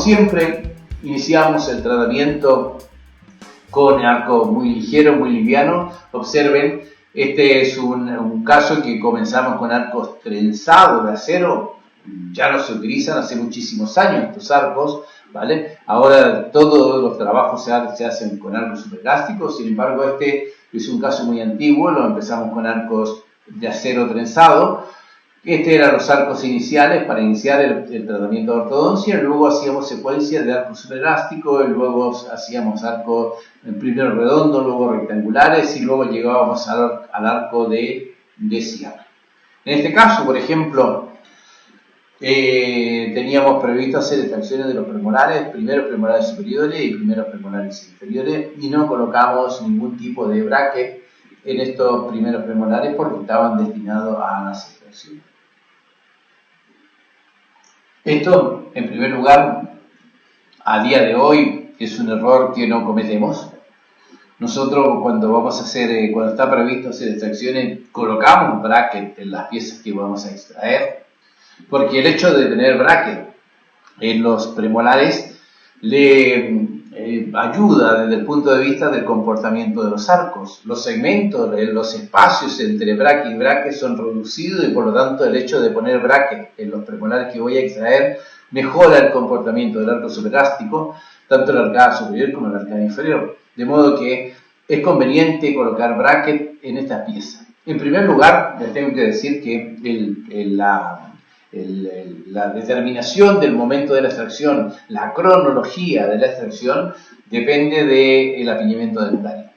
siempre, iniciamos el tratamiento con el arco muy ligero, muy liviano. Observen, este es un caso que comenzamos con arcos trenzados de acero. Ya no se utilizan hace muchísimos años estos arcos, ¿vale? Ahora todos los trabajos se hacen con arcos superelásticos. Sin embargo, este es un caso muy antiguo. Lo empezamos con arcos de acero trenzado. Este eran los arcos iniciales para iniciar el tratamiento de ortodoncia. Luego hacíamos secuencias de arco superelástico, luego hacíamos arcos primero redondos, luego rectangulares y luego llegábamos al arco de cierre. En este caso, por ejemplo, teníamos previsto hacer extracciones de los premolares, primeros premolares superiores y primeros premolares inferiores, y no colocamos ningún tipo de bracket en estos primeros premolares porque estaban destinados a las extracciones. Esto, en primer lugar, a día de hoy es un error que no cometemos. Nosotros cuando está previsto hacer extracciones, colocamos bracket en las piezas que vamos a extraer, porque el hecho de tener bracket en los premolares le ayuda desde el punto de vista del comportamiento de los arcos. Los segmentos, los espacios entre bracket y bracket son reducidos y por lo tanto el hecho de poner bracket en los premolares que voy a extraer mejora el comportamiento del arco superelástico, tanto en la arcada superior como en la arcada inferior. De modo que es conveniente colocar bracket en estas piezas. En primer lugar, les tengo que decir que la determinación del momento de la extracción, la cronología de la extracción, depende del apiñamiento dentario.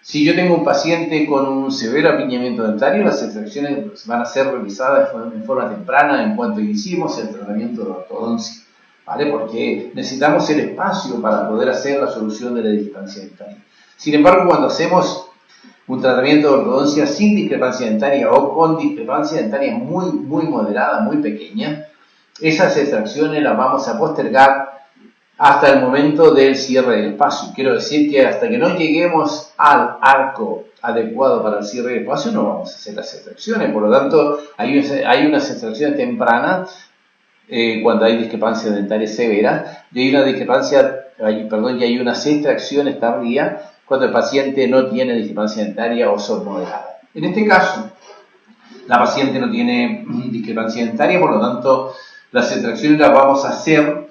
Si yo tengo un paciente con un severo apiñamiento dentario, las extracciones van a ser realizadas en forma temprana en cuanto iniciemos el tratamiento de ortodoncia, ¿vale? Porque necesitamos el espacio para poder hacer la solución de la discrepancia dentaria. Sin embargo, cuando hacemos un tratamiento de ortodoncia sin discrepancia dentaria o con discrepancia dentaria muy moderada, muy pequeña, esas extracciones las vamos a postergar hasta el momento del cierre del espacio. Quiero decir que hasta que no lleguemos al arco adecuado para el cierre del espacio no vamos a hacer las extracciones. Por lo tanto, hay unas extracciones tempranas cuando hay discrepancia dentaria severa y hay unas extracciones tardías cuando el paciente no tiene discrepancia dentaria o submoderada. En este caso, la paciente no tiene discrepancia dentaria, por lo tanto, las extracciones las vamos a hacer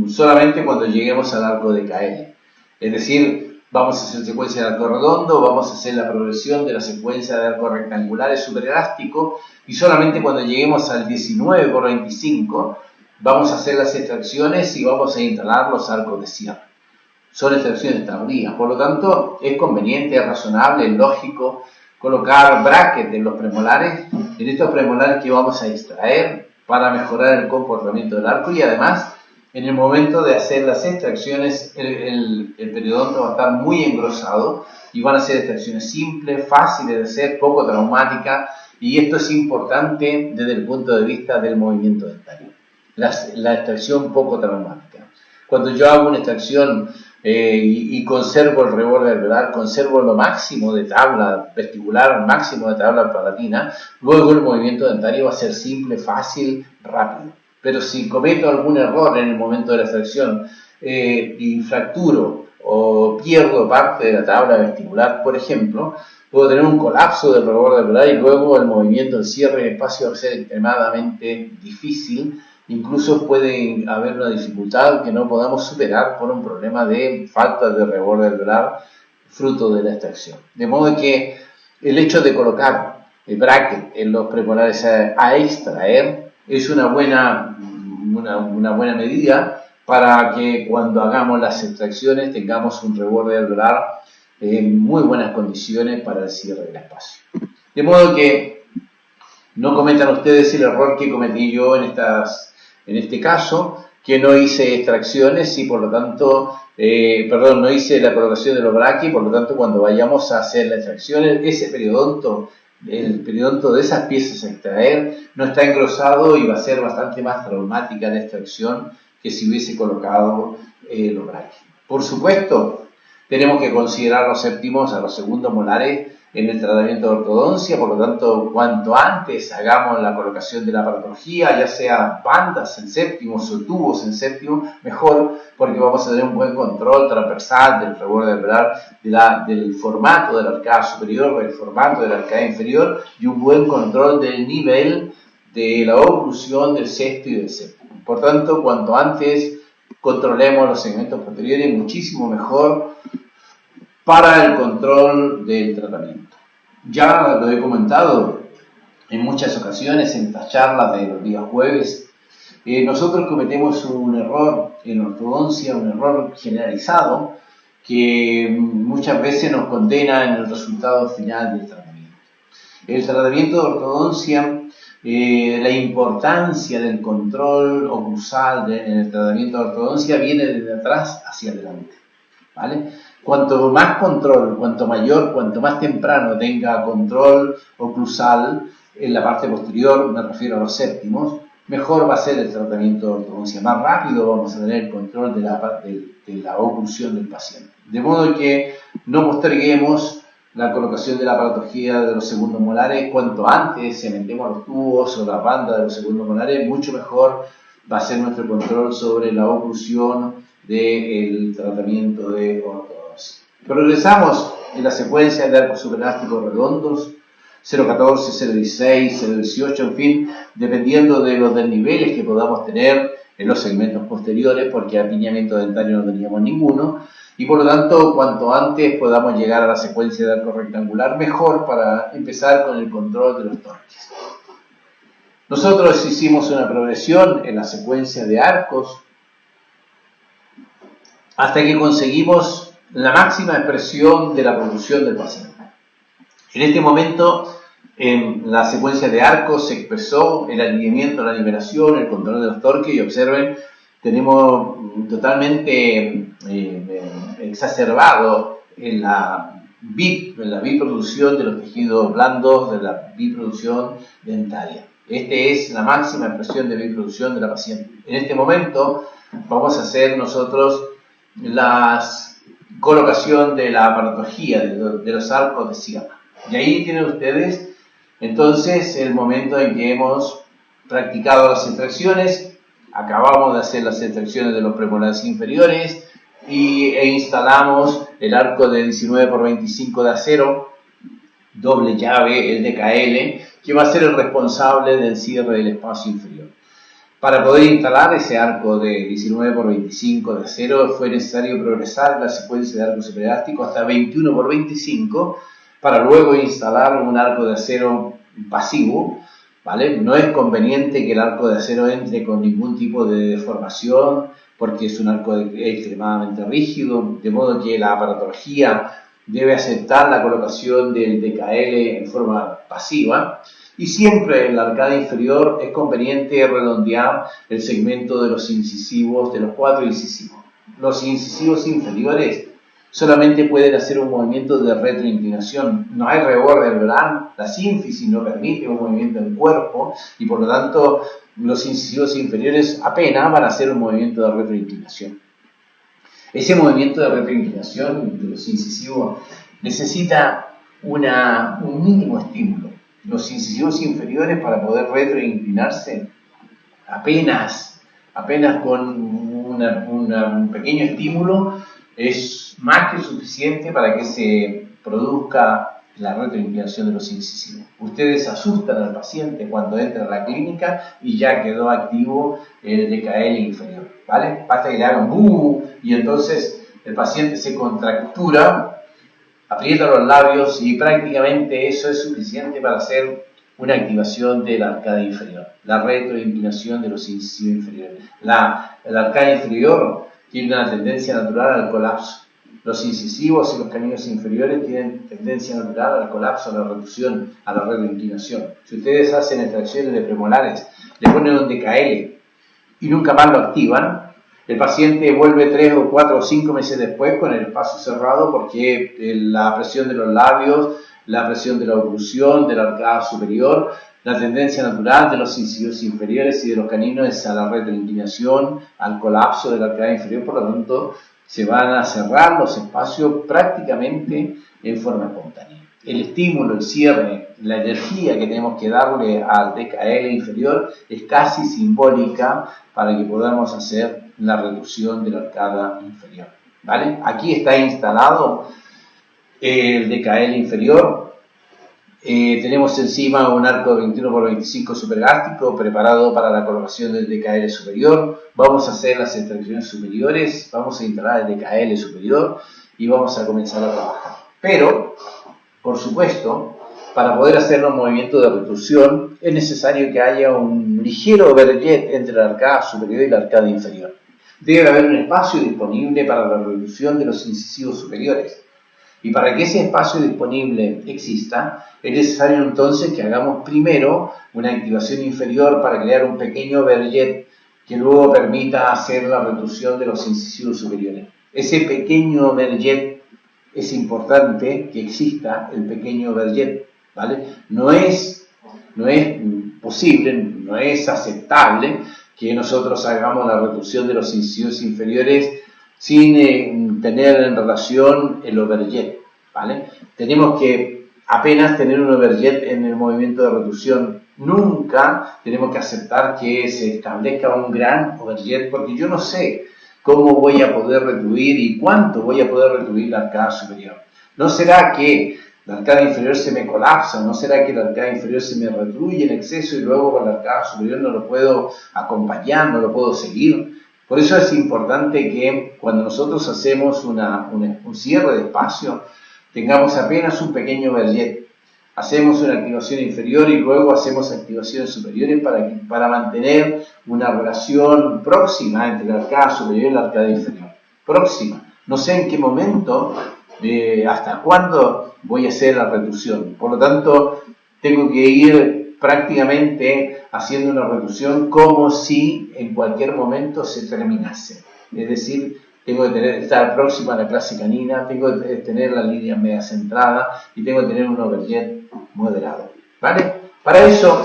solamente cuando lleguemos al arco de KL. Es decir, vamos a hacer secuencia de arco redondo, vamos a hacer la progresión de la secuencia de arcos rectangulares superelásticos y solamente cuando lleguemos al 19 por 25 vamos a hacer las extracciones y vamos a instalar los arcos de cierre. Son extracciones tardías, por lo tanto es conveniente, es razonable, es lógico colocar bracket en los premolares, en estos premolares que vamos a extraer para mejorar el comportamiento del arco y además en el momento de hacer las extracciones el periodonto va a estar muy engrosado y van a ser extracciones simples, fáciles de hacer, poco traumáticas y esto es importante desde el punto de vista del movimiento dentario, la extracción poco traumática. Cuando yo hago una extracción y conservo el reborde alveolar, conservo lo máximo de tabla vestibular, máximo de tabla palatina, luego el movimiento dentario va a ser simple, fácil, rápido. Pero si cometo algún error en el momento de la extracción y fracturo o pierdo parte de la tabla vestibular, por ejemplo, puedo tener un colapso del reborde alveolar y luego el movimiento del cierre del espacio va a ser extremadamente difícil. Incluso puede haber una dificultad que no podamos superar por un problema de falta de reborde alveolar fruto de la extracción. De modo que el hecho de colocar el bracket en los premolares a extraer es una buena medida para que cuando hagamos las extracciones tengamos un reborde alveolar en muy buenas condiciones para el cierre del espacio. De modo que no cometan ustedes el error que cometí yo en este caso, que no hice extracciones y por lo tanto, no hice la colocación de los brackets, por lo tanto cuando vayamos a hacer las extracciones, el periodonto de esas piezas a extraer no está engrosado y va a ser bastante más traumática la extracción que si hubiese colocado los brackets. Por supuesto, tenemos que considerar los séptimos a los segundos molares en el tratamiento de ortodoncia, por lo tanto, cuanto antes hagamos la colocación de la aparatología, ya sea bandas en séptimos o tubos en séptimo, mejor, porque vamos a tener un buen control transversal del reborde alveolar, del formato de la arcada superior, del formato de la arcada inferior, y un buen control del nivel de la oclusión del sexto y del séptimo. Por tanto, cuanto antes controlemos los segmentos posteriores, muchísimo mejor para el control del tratamiento. Ya lo he comentado en muchas ocasiones en estas charlas de los días jueves. Nosotros cometemos un error en ortodoncia, un error generalizado, que muchas veces nos condena en el resultado final del tratamiento. El tratamiento de ortodoncia, la importancia del control oclusal en el tratamiento de ortodoncia viene desde atrás hacia adelante, ¿vale? Cuanto más control, cuanto más temprano tenga control oclusal en la parte posterior, me refiero a los séptimos, mejor va a ser el tratamiento de ortodoncia. Más rápido vamos a tener el control de la oclusión del paciente. De modo que no posterguemos la colocación de la aparatología de los segundos molares. Cuanto antes cementemos los tubos o las bandas de los segundos molares, mucho mejor va a ser nuestro control sobre la oclusión del tratamiento de ortodoncia. Progresamos en la secuencia de arcos superelásticos redondos, 0.14, 0.16, 0.18, en fin, dependiendo de los desniveles que podamos tener en los segmentos posteriores, porque apiñamiento dentario no teníamos ninguno, y por lo tanto, cuanto antes podamos llegar a la secuencia de arco rectangular, mejor para empezar con el control de los torques. Nosotros hicimos una progresión en la secuencia de arcos hasta que conseguimos la máxima expresión de la producción del paciente. En este momento, en la secuencia de arcos se expresó el alineamiento, la liberación, el control de los torques, y observen, tenemos totalmente exacerbado en la biproducción de los tejidos blandos, de la biproducción dentaria. Esta es la máxima expresión de biproducción de la paciente. En este momento vamos a hacer nosotros la colocación de la aparatología de los arcos de Siama. Y ahí tienen ustedes entonces el momento en que hemos practicado las extracciones, acabamos de hacer las extracciones de los premolares inferiores e instalamos el arco de 19 por 25 de acero, doble llave, el DKL, que va a ser el responsable del cierre del espacio inferior. Para poder instalar ese arco de 19 por 25 de acero fue necesario progresar la secuencia de arco superelástico hasta 21 por 25 para luego instalar un arco de acero pasivo, ¿vale? No es conveniente que el arco de acero entre con ningún tipo de deformación porque es un arco extremadamente rígido, de modo que la aparatología debe aceptar la colocación del DKL en forma pasiva. Y siempre en la arcada inferior es conveniente redondear el segmento de los incisivos, de los 4 incisivos. Los incisivos inferiores solamente pueden hacer un movimiento de retroinclinación. No hay reborde alveolar, la sínfisis no permite un movimiento en cuerpo y por lo tanto los incisivos inferiores apenas van a hacer un movimiento de retroinclinación. Ese movimiento de retroinclinación de los incisivos necesita un mínimo estímulo. Los incisivos inferiores, para poder retroinclinarse, apenas con un pequeño estímulo es más que suficiente para que se produzca la retroinclinación de los incisivos. Ustedes asustan al paciente cuando entra a la clínica y ya quedó activo el DKL inferior, ¿vale? Basta que le hagan ¡buh! Y entonces el paciente se contractura, aprieta los labios y prácticamente eso es suficiente para hacer una activación de la arcada inferior, la retroinclinación de los incisivos inferiores. La arcada inferior tiene una tendencia natural al colapso. Los incisivos y los caninos inferiores tienen tendencia natural al colapso, a la reducción, a la retroinclinación. Si ustedes hacen extracciones de premolares, le ponen un DKL y nunca más lo activan, el paciente vuelve 3 o 4 o 5 meses después con el espacio cerrado porque la presión de los labios, la presión de la oclusión, de la arcada superior, la tendencia natural de los incisivos inferiores y de los caninos es a la retroinclinación, al colapso de la arcada inferior, por lo tanto se van a cerrar los espacios prácticamente en forma espontánea. el estímulo, el cierre, la energía que tenemos que darle al DKL inferior es casi simbólica para que podamos hacer la reducción de la arcada inferior. ¿Vale? Aquí está instalado el DKL inferior. Tenemos encima un arco de 21 por 25 supergástrico preparado para la colocación del DKL superior. Vamos a hacer las extracciones superiores, vamos a instalar el DKL superior y vamos a comenzar a trabajar. Pero, por supuesto, para poder hacer los movimientos de reclusión es necesario que haya un ligero overjet entre la arcada superior y la arcada inferior. Debe haber un espacio disponible para la reducción de los incisivos superiores. Y para que ese espacio disponible exista, es necesario entonces que hagamos primero una activación inferior para crear un pequeño overjet que luego permita hacer la reducción de los incisivos superiores. Ese pequeño overjet es importante que exista el pequeño overjet, ¿vale? No es posible, no es aceptable que nosotros hagamos la reducción de los incisivos inferiores sin tener en relación el overjet, ¿vale? Tenemos que apenas tener un overjet en el movimiento de reducción. Nunca tenemos que aceptar que se establezca un gran overjet, porque yo no sé cómo voy a poder retribuir y cuánto voy a poder retribuir la arcada superior. ¿No será que la arcada inferior se me colapsa? ¿No será que la arcada inferior se me retribuye en exceso y luego con la arcada superior no lo puedo acompañar, no lo puedo seguir? Por eso es importante que cuando nosotros hacemos un cierre de espacio, tengamos apenas un pequeño overjet. Hacemos una activación inferior y luego hacemos activaciones superiores para mantener una relación próxima entre la arcada superior y la arcada inferior. Próxima. No sé en qué momento, hasta cuándo voy a hacer la reducción. Por lo tanto, tengo que ir prácticamente haciendo una reducción como si en cualquier momento se terminase. Es decir, tengo que estar próximo a la clase canina, tengo que tener la línea media centrada y tengo que tener un overjet moderado. ¿Vale? Para eso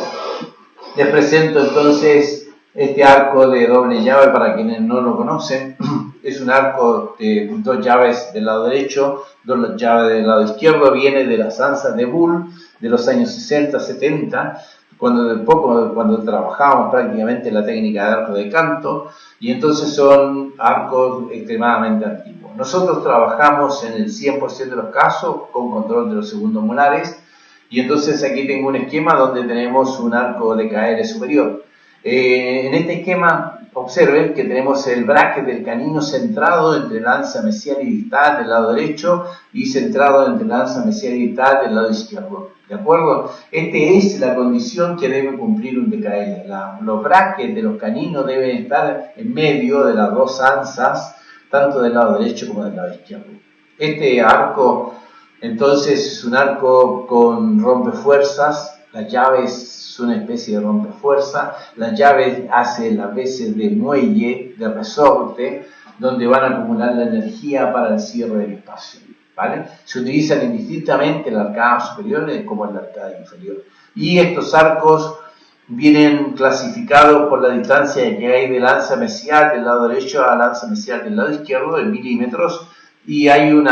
les presento entonces este arco de doble llave para quienes no lo conocen. Es un arco de 2 llaves del lado derecho, 2 llaves del lado izquierdo. Viene de las anzas de Bull de los años 60, 70, cuando trabajábamos prácticamente la técnica de arco de canto, y entonces son arcos extremadamente antiguos. Nosotros trabajamos en el 100% de los casos con control de los segundos molares, y entonces aquí tengo un esquema donde tenemos un arco de DKL superior. En este esquema observen que tenemos el bracket del canino centrado entre la ansa mesial y distal del lado derecho y centrado entre la ansa mesial y distal del lado izquierdo. ¿De acuerdo? Esta es la condición que debe cumplir un DKL. Los brackets de los caninos deben estar en medio de las dos ansas, tanto del lado derecho como del lado izquierdo. Este arco, entonces, es un arco con rompefuerzas. Las llaves son una especie de rompefuerza. Las llaves hacen las veces de muelle, de resorte, donde van a acumular la energía para el cierre del espacio. ¿Vale? Se utilizan indistintamente la arcada superior como en la arcada inferior. Y estos arcos vienen clasificados por la distancia que hay de la ansa mesial del lado derecho a la ansa mesial del lado izquierdo en milímetros, y hay un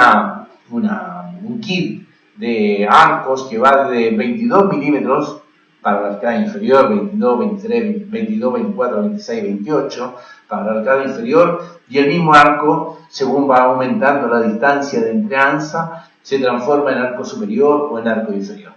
kit de arcos que va de 22 milímetros para la arcada inferior, 22, 23, 22, 24, 26, 28 para la arcada inferior, y el mismo arco, según va aumentando la distancia de entre ansa, se transforma en arco superior o en arco inferior.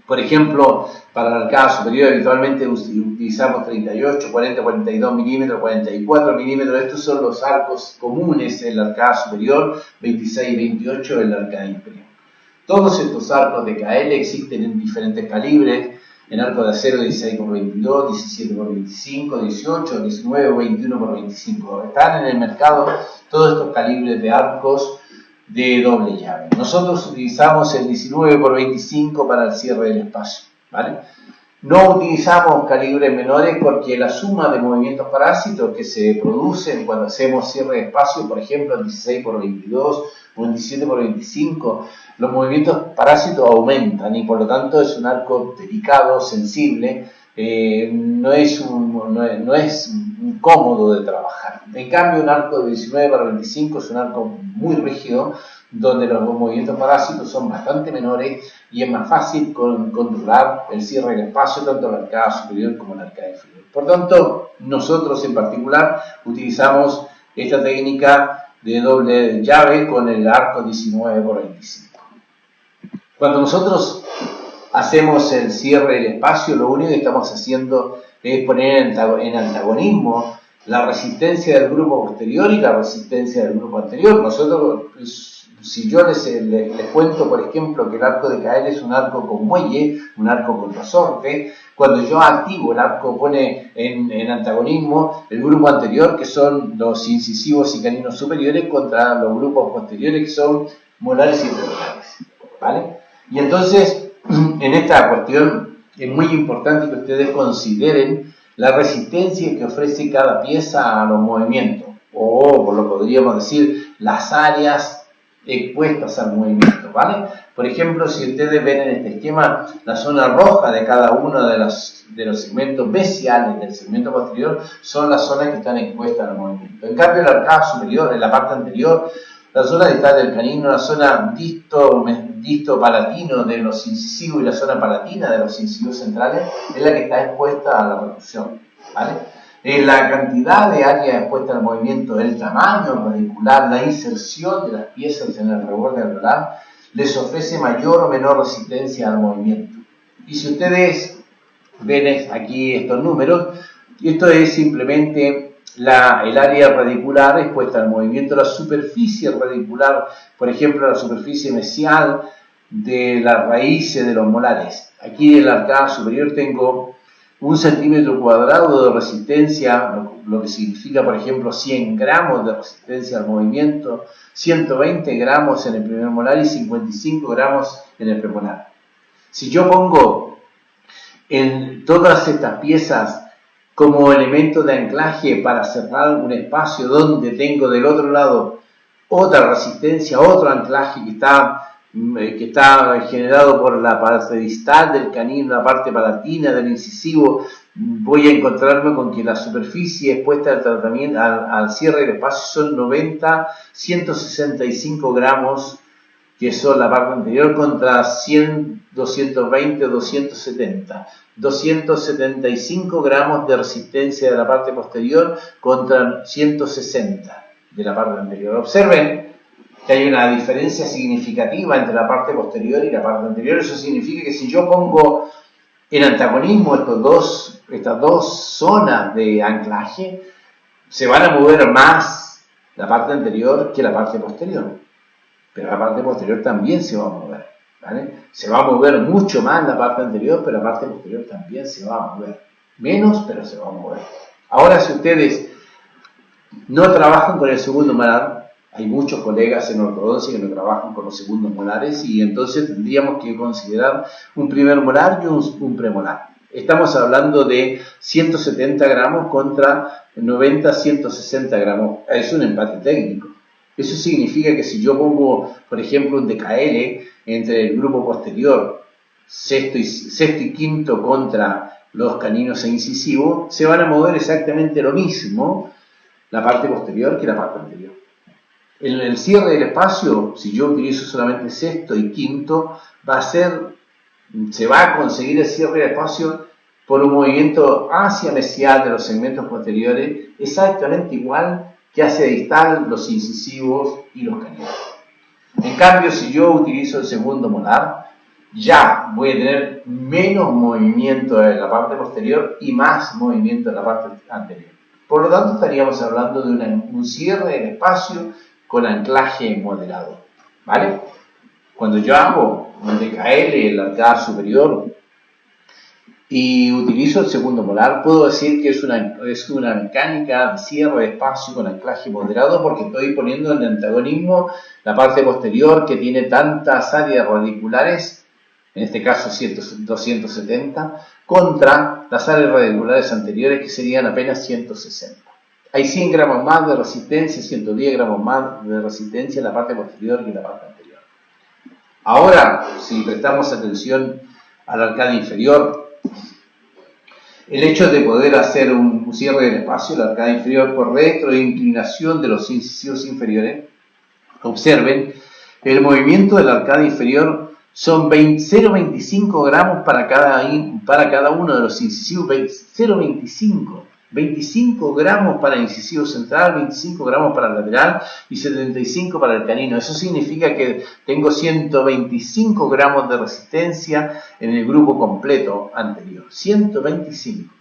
Por ejemplo, para la arcada superior habitualmente utilizamos 38, 40, 42 milímetros, 44 milímetros. Estos son los arcos comunes en la arcada superior, 26 y 28 en la arcada inferior. Todos estos arcos de DKL existen en diferentes calibres, en arco de acero 16 por 22, 17 por 25, 18, 19 o 21 por 25. Están en el mercado todos estos calibres de arcos de doble llave. Nosotros utilizamos el 19 por 25 para el cierre del espacio, ¿vale? No utilizamos calibres menores porque la suma de movimientos parásitos que se producen cuando hacemos cierre de espacio, por ejemplo, el 16 por 22 o el 17 por 25, los movimientos parásitos aumentan y por lo tanto es un arco delicado, sensible. No es cómodo de trabajar. En cambio, un arco de 19 para 25 es un arco muy rígido, donde los movimientos parásitos son bastante menores y es más fácil controlar el cierre del espacio, tanto la arcada superior como la arcada inferior. Por tanto, nosotros en particular utilizamos esta técnica de doble llave con el arco 19 por 25. Cuando nosotros hacemos el cierre del espacio, lo único que estamos haciendo es poner en antagonismo la resistencia del grupo posterior y la resistencia del grupo anterior. Nosotros, si yo les cuento, por ejemplo, que el arco de Cael es un arco con muelle, un arco con resorte, cuando yo activo el arco pone en antagonismo el grupo anterior, que son los incisivos y caninos superiores, contra los grupos posteriores, que son molares y premolares, ¿vale? Y entonces, en esta cuestión es muy importante que ustedes consideren la resistencia que ofrece cada pieza a los movimientos, o lo podríamos decir, las áreas expuestas al movimiento, ¿vale? Por ejemplo, si ustedes ven en este esquema, la zona roja de cada uno de los segmentos mesiales del segmento posterior son las zonas que están expuestas al movimiento. En cambio, la arcada superior, en la parte anterior, la zona distal del canino, la zona disto-palatino de los incisivos y la zona palatina de los incisivos centrales es la que está expuesta a la percusión, ¿vale? La cantidad de área expuesta al movimiento, el tamaño radicular, la inserción de las piezas en el reborde alveolar les ofrece mayor o menor resistencia al movimiento. Y si ustedes ven aquí estos números, esto es simplemente el área radicular expuesta al movimiento, la superficie radicular, por ejemplo, la superficie mesial de las raíces de los molares. Aquí en la arcada superior tengo 1 centímetro cuadrado de resistencia, lo que significa, por ejemplo, 100 gramos de resistencia al movimiento, 120 gramos en el primer molar y 55 gramos en el premolar. Si yo pongo en todas estas piezas como elemento de anclaje para cerrar un espacio donde tengo del otro lado otra resistencia, otro anclaje que está generado por la parte distal del canino, la parte palatina del incisivo, voy a encontrarme con que la superficie expuesta al tratamiento, al cierre del espacio son 90, 165 gramos, que son la parte anterior, contra 100, 220, 270. 275 gramos de resistencia de la parte posterior contra 160 de la parte anterior. Observen que hay una diferencia significativa entre la parte posterior y la parte anterior. Eso significa que si yo pongo en antagonismo estas dos zonas de anclaje, se van a mover más la parte anterior que la parte posterior. Pero la parte posterior también se va a mover, ¿vale? Se va a mover mucho más la parte anterior, pero la parte posterior también se va a mover. Menos, pero se va a mover. Ahora, si ustedes no trabajan con el segundo molar, hay muchos colegas en ortodoncia que no trabajan con los segundos molares y entonces tendríamos que considerar un primer molar y un premolar. Estamos hablando de 170 gramos contra 90, 160 gramos. Es un empate técnico. Eso significa que si yo pongo, por ejemplo, un DKL entre el grupo posterior, sexto y quinto contra los caninos e incisivos, se van a mover exactamente lo mismo la parte posterior que la parte anterior. En el cierre del espacio, si yo utilizo solamente sexto y quinto, se va a conseguir el cierre del espacio por un movimiento hacia mesial de los segmentos posteriores, exactamente igual que hacia distal los incisivos y los caninos. En cambio, si yo utilizo el segundo molar, ya voy a tener menos movimiento en la parte posterior y más movimiento en la parte anterior. Por lo tanto, estaríamos hablando de un cierre del espacio con anclaje moderado, ¿vale? Cuando yo hago un DKL en la arcada superior y utilizo el segundo molar, puedo decir que es una mecánica de cierre de espacio con anclaje moderado porque estoy poniendo en antagonismo la parte posterior que tiene tantas áreas radiculares, en este caso 270, contra las áreas radiculares anteriores que serían apenas 160. Hay 100 gramos más de resistencia, 110 gramos más de resistencia en la parte posterior que en la parte anterior. Ahora, si prestamos atención a la arcada inferior, El hecho de poder hacer un cierre del espacio, la arcada inferior por retro e inclinación de los incisivos inferiores. Observen, el movimiento de la arcada inferior son 0,25 gramos para cada uno de los incisivos, 0,25. 25 gramos para el incisivo central, 25 gramos para el lateral y 75 para el canino. Eso significa que tengo 125 gramos de resistencia en el grupo completo anterior. 125.